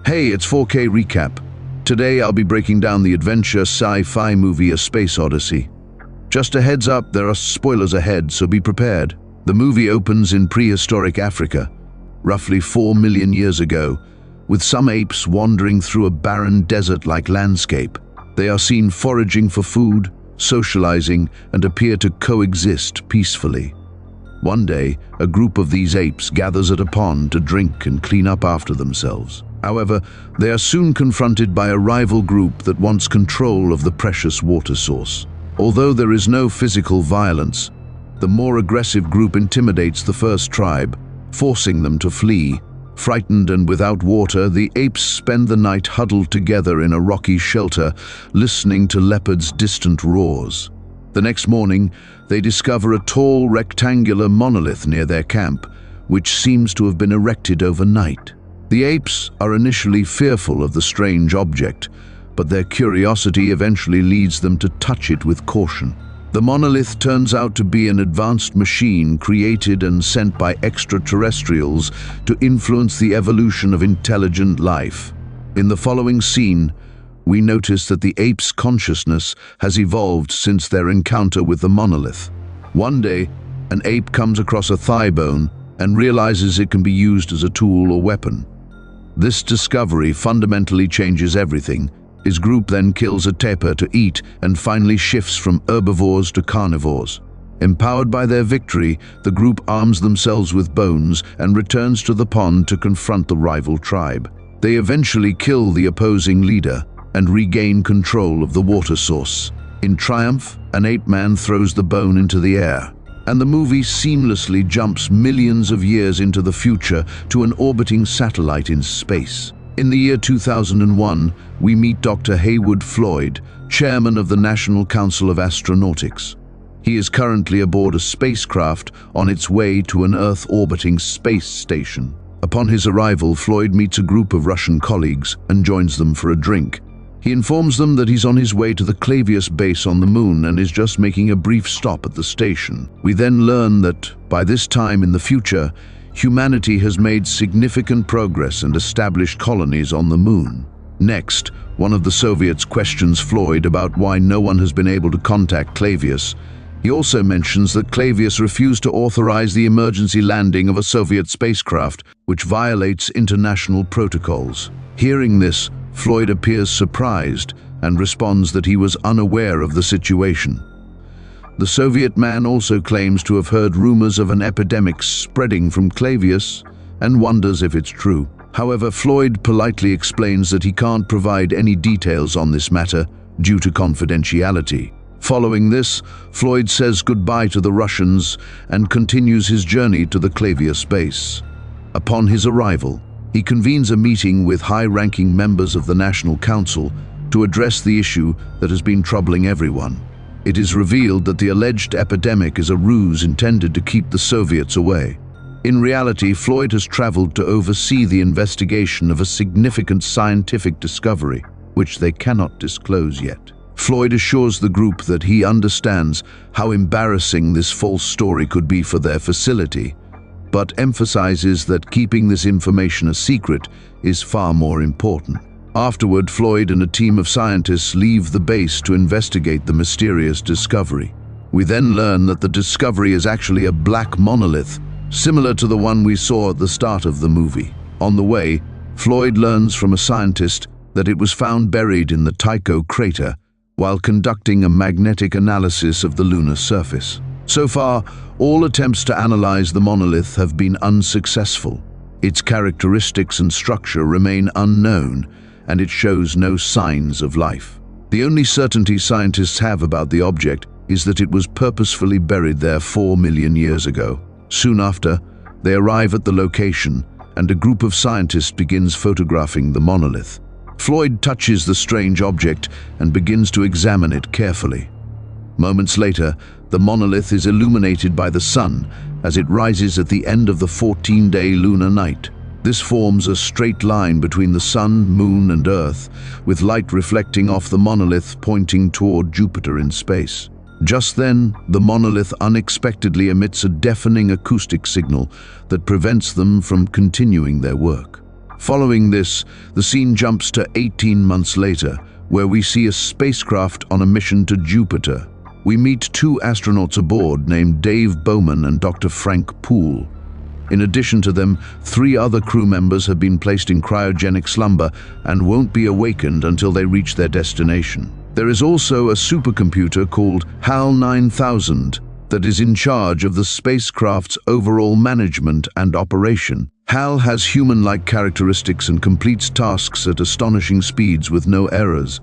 Hey, it's 4K Recap. Today I'll be breaking down the adventure sci-fi movie A Space Odyssey. Just a heads up, there are spoilers ahead, so be prepared. The movie opens in prehistoric Africa, roughly 4 million years ago, with some apes wandering through a barren desert-like landscape. They are seen foraging for food, socializing, and appear to coexist peacefully. One day, a group of these apes gathers at a pond to drink and clean up after themselves. However, they are soon confronted by a rival group that wants control of the precious water source. Although there is no physical violence, the more aggressive group intimidates the first tribe, forcing them to flee. Frightened and without water, the apes spend the night huddled together in a rocky shelter, listening to leopards' distant roars. The next morning, they discover a tall rectangular monolith near their camp, which seems to have been erected overnight. The apes are initially fearful of the strange object, but their curiosity eventually leads them to touch it with caution. The monolith turns out to be an advanced machine created and sent by extraterrestrials to influence the evolution of intelligent life. In the following scene, we notice that the ape's consciousness has evolved since their encounter with the monolith. One day, an ape comes across a thigh bone and realizes it can be used as a tool or weapon. This discovery fundamentally changes everything. His group then kills a tapir to eat and finally shifts from herbivores to carnivores. Empowered by their victory, the group arms themselves with bones and returns to the pond to confront the rival tribe. They eventually kill the opposing leader and regain control of the water source. In triumph, an ape man throws the bone into the air, and the movie seamlessly jumps millions of years into the future to an orbiting satellite in space. In the year 2001, we meet Dr. Heywood Floyd, chairman of the National Council of Astronautics. He is currently aboard a spacecraft on its way to an Earth-orbiting space station. Upon his arrival, Floyd meets a group of Russian colleagues and joins them for a drink. He informs them that he's on his way to the Clavius base on the moon and is just making a brief stop at the station. We then learn that, by this time in the future, humanity has made significant progress and established colonies on the moon. Next, one of the Soviets questions Floyd about why no one has been able to contact Clavius. He also mentions that Clavius refused to authorize the emergency landing of a Soviet spacecraft, which violates international protocols. Hearing this, Floyd appears surprised and responds that he was unaware of the situation. The Soviet man also claims to have heard rumors of an epidemic spreading from Clavius and wonders if it's true. However, Floyd politely explains that he can't provide any details on this matter due to confidentiality. Following this, Floyd says goodbye to the Russians and continues his journey to the Clavius base. Upon his arrival, he convenes a meeting with high-ranking members of the National Council to address the issue that has been troubling everyone. It is revealed that the alleged epidemic is a ruse intended to keep the Soviets away. In reality, Floyd has traveled to oversee the investigation of a significant scientific discovery, which they cannot disclose yet. Floyd assures the group that he understands how embarrassing this false story could be for their facility, but emphasizes that keeping this information a secret is far more important. Afterward, Floyd and a team of scientists leave the base to investigate the mysterious discovery. We then learn that the discovery is actually a black monolith, similar to the one we saw at the start of the movie. On the way, Floyd learns from a scientist that it was found buried in the Tycho crater while conducting a magnetic analysis of the lunar surface. So far, all attempts to analyze the monolith have been unsuccessful. Its characteristics and structure remain unknown, and it shows no signs of life. The only certainty scientists have about the object is that it was purposefully buried there 4 million years ago. Soon after, they arrive at the location, and a group of scientists begins photographing the monolith. Floyd touches the strange object and begins to examine it carefully. Moments later, the monolith is illuminated by the sun as it rises at the end of the 14-day lunar night. This forms a straight line between the sun, moon, and Earth, with light reflecting off the monolith pointing toward Jupiter in space. Just then, the monolith unexpectedly emits a deafening acoustic signal that prevents them from continuing their work. Following this, the scene jumps to 18 months later, where we see a spacecraft on a mission to Jupiter. We meet two astronauts aboard named Dave Bowman and Dr. Frank Poole. In addition to them, 3 other crew members have been placed in cryogenic slumber and won't be awakened until they reach their destination. There is also a supercomputer called HAL 9000 that is in charge of the spacecraft's overall management and operation. HAL has human-like characteristics and completes tasks at astonishing speeds with no errors.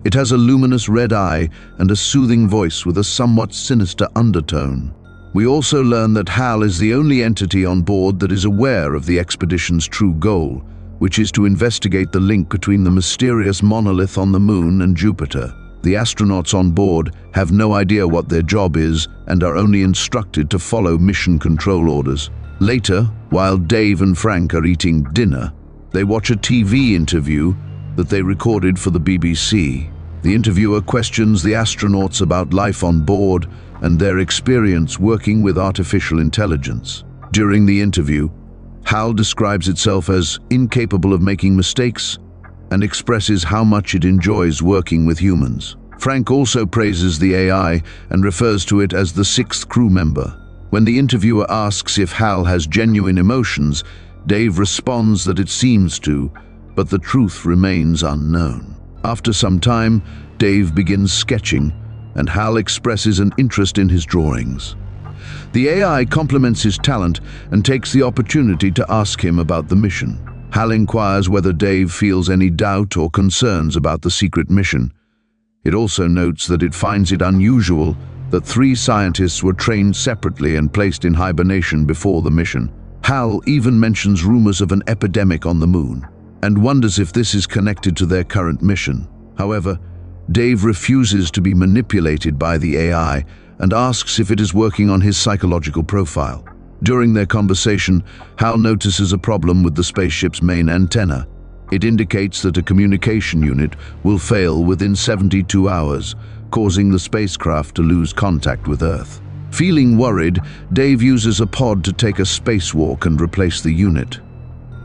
It has a luminous red eye and a soothing voice with a somewhat sinister undertone. We also learn that HAL is the only entity on board that is aware of the expedition's true goal, which is to investigate the link between the mysterious monolith on the Moon and Jupiter. The astronauts on board have no idea what their job is and are only instructed to follow mission control orders. Later, while Dave and Frank are eating dinner, they watch a TV interview that they recorded for the BBC. The interviewer questions the astronauts about life on board and their experience working with artificial intelligence. During the interview, HAL describes itself as incapable of making mistakes and expresses how much it enjoys working with humans. Frank also praises the AI and refers to it as the 6th crew member. When the interviewer asks if HAL has genuine emotions, Dave responds that it seems to, but the truth remains unknown. After some time, Dave begins sketching, and HAL expresses an interest in his drawings. The AI compliments his talent and takes the opportunity to ask him about the mission. HAL inquires whether Dave feels any doubt or concerns about the secret mission. It also notes that it finds it unusual that 3 scientists were trained separately and placed in hibernation before the mission. HAL even mentions rumors of an epidemic on the Moon, and wonders if this is connected to their current mission. However, Dave refuses to be manipulated by the AI and asks if it is working on his psychological profile. During their conversation, HAL notices a problem with the spaceship's main antenna. It indicates that a communication unit will fail within 72 hours, causing the spacecraft to lose contact with Earth. Feeling worried, Dave uses a pod to take a spacewalk and replace the unit.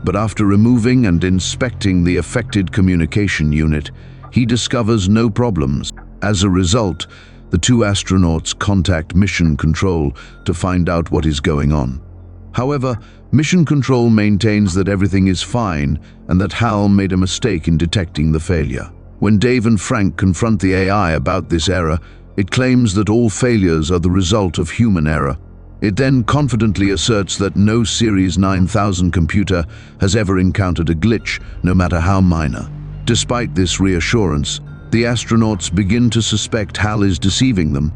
But after removing and inspecting the affected communication unit, he discovers no problems. As a result, the 2 astronauts contact Mission Control to find out what is going on. However, Mission Control maintains that everything is fine and that HAL made a mistake in detecting the failure. When Dave and Frank confront the AI about this error, it claims that all failures are the result of human error. It then confidently asserts that no Series 9000 computer has ever encountered a glitch, no matter how minor. Despite this reassurance, the astronauts begin to suspect HAL is deceiving them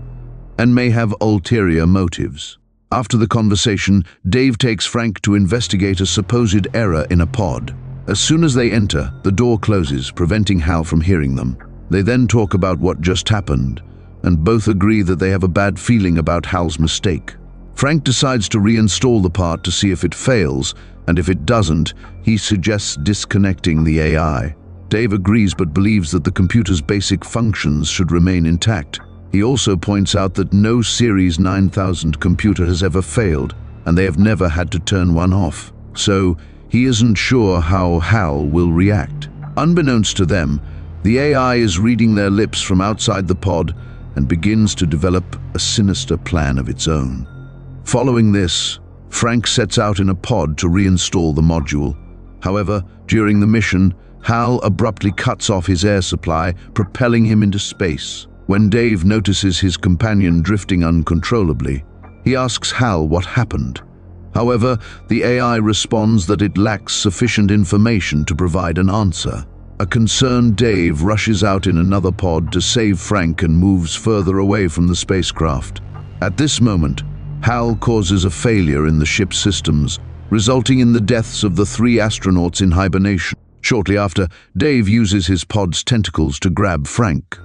and may have ulterior motives. After the conversation, Dave takes Frank to investigate a supposed error in a pod. As soon as they enter, the door closes, preventing HAL from hearing them. They then talk about what just happened, and both agree that they have a bad feeling about HAL's mistake. Frank decides to reinstall the part to see if it fails, and if it doesn't, he suggests disconnecting the AI. Dave agrees but believes that the computer's basic functions should remain intact. He also points out that no Series 9000 computer has ever failed, and they have never had to turn one off. So, he isn't sure how HAL will react. Unbeknownst to them, the AI is reading their lips from outside the pod and begins to develop a sinister plan of its own. Following this, Frank sets out in a pod to reinstall the module. However, during the mission, HAL abruptly cuts off his air supply, propelling him into space. When Dave notices his companion drifting uncontrollably, he asks HAL what happened. However, the AI responds that it lacks sufficient information to provide an answer. A concerned Dave rushes out in another pod to save Frank and moves further away from the spacecraft. At this moment, HAL causes a failure in the ship's systems, resulting in the deaths of the 3 astronauts in hibernation. Shortly after, Dave uses his pod's tentacles to grab Frank,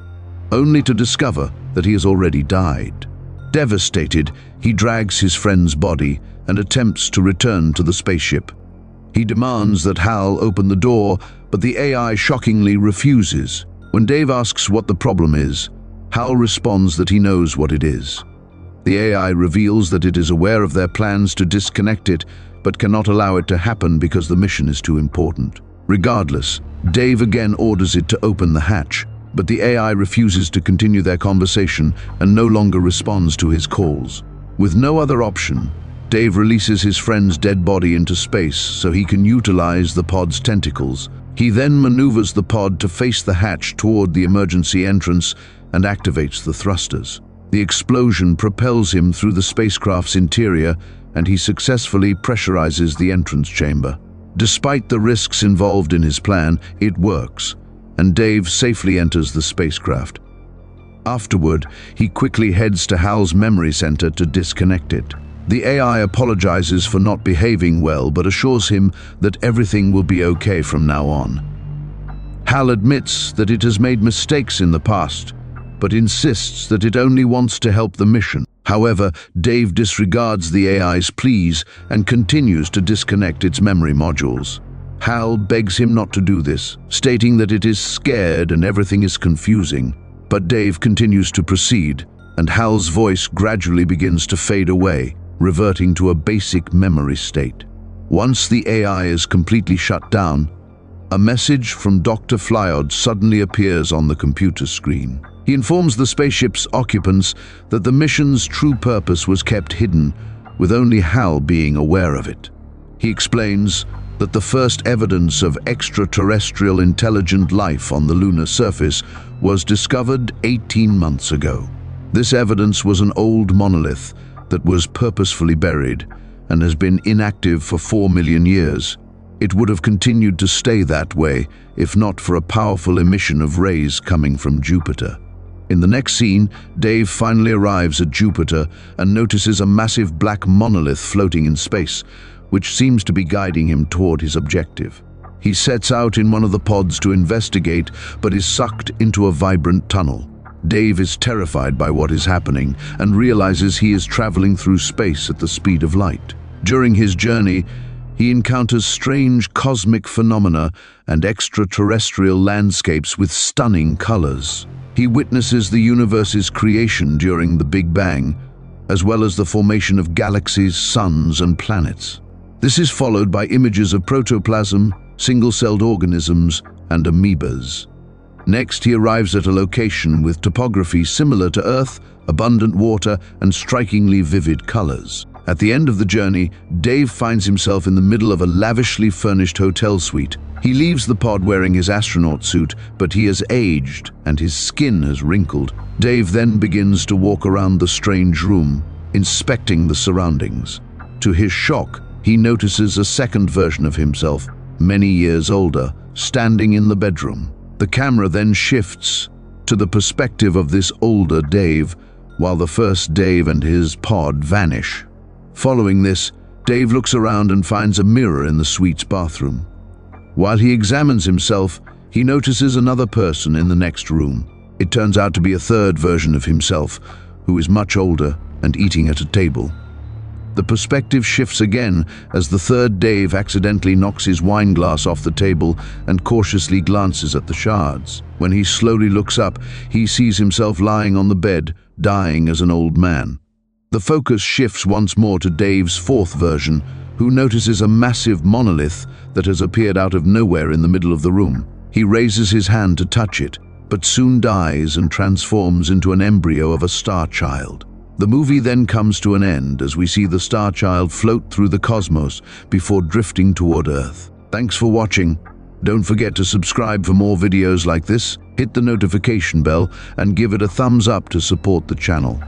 only to discover that he has already died. Devastated, he drags his friend's body and attempts to return to the spaceship. He demands that HAL open the door, but the AI shockingly refuses. When Dave asks what the problem is, HAL responds that he knows what it is. The AI reveals that it is aware of their plans to disconnect it but cannot allow it to happen because the mission is too important. Regardless, Dave again orders it to open the hatch, but the AI refuses to continue their conversation and no longer responds to his calls. With no other option, Dave releases his friend's dead body into space so he can utilize the pod's tentacles. He then maneuvers the pod to face the hatch toward the emergency entrance and activates the thrusters. The explosion propels him through the spacecraft's interior, and he successfully pressurizes the entrance chamber. Despite the risks involved in his plan, it works, and Dave safely enters the spacecraft. Afterward, he quickly heads to Hal's memory center to disconnect it. The AI apologizes for not behaving well, but assures him that everything will be okay from now on. Hal admits that it has made mistakes in the past, but insists that it only wants to help the mission. However, Dave disregards the AI's pleas and continues to disconnect its memory modules. Hal begs him not to do this, stating that it is scared and everything is confusing. But Dave continues to proceed, and Hal's voice gradually begins to fade away, reverting to a basic memory state. Once the AI is completely shut down, a message from Dr. Flyod suddenly appears on the computer screen. He informs the spaceship's occupants that the mission's true purpose was kept hidden, with only Hal being aware of it. He explains that the first evidence of extraterrestrial intelligent life on the lunar surface was discovered 18 months ago. This evidence was an old monolith that was purposefully buried and has been inactive for 4 million years. It would have continued to stay that way if not for a powerful emission of rays coming from Jupiter. In the next scene, Dave finally arrives at Jupiter and notices a massive black monolith floating in space, which seems to be guiding him toward his objective. He sets out in one of the pods to investigate, but is sucked into a vibrant tunnel. Dave is terrified by what is happening and realizes he is traveling through space at the speed of light. During his journey, he encounters strange cosmic phenomena and extraterrestrial landscapes with stunning colors. He witnesses the universe's creation during the Big Bang, as well as the formation of galaxies, suns, and planets. This is followed by images of protoplasm, single-celled organisms, and amoebas. Next, he arrives at a location with topography similar to Earth, abundant water, and strikingly vivid colors. At the end of the journey, Dave finds himself in the middle of a lavishly furnished hotel suite. He leaves the pod wearing his astronaut suit, but he has aged and his skin has wrinkled. Dave then begins to walk around the strange room, inspecting the surroundings. To his shock, he notices a second version of himself, many years older, standing in the bedroom. The camera then shifts to the perspective of this older Dave, while the first Dave and his pod vanish. Following this, Dave looks around and finds a mirror in the suite's bathroom. While he examines himself, he notices another person in the next room. It turns out to be a third version of himself, who is much older and eating at a table. The perspective shifts again as the third Dave accidentally knocks his wine glass off the table and cautiously glances at the shards. When he slowly looks up, he sees himself lying on the bed, dying as an old man. The focus shifts once more to Dave's fourth version, who notices a massive monolith that has appeared out of nowhere in the middle of the room. He raises his hand to touch it, but soon dies and transforms into an embryo of a star child. The movie then comes to an end as we see the star child float through the cosmos before drifting toward Earth. Thanks for watching. Don't forget to subscribe for more videos like this, hit the notification bell, and give it a thumbs up to support the channel.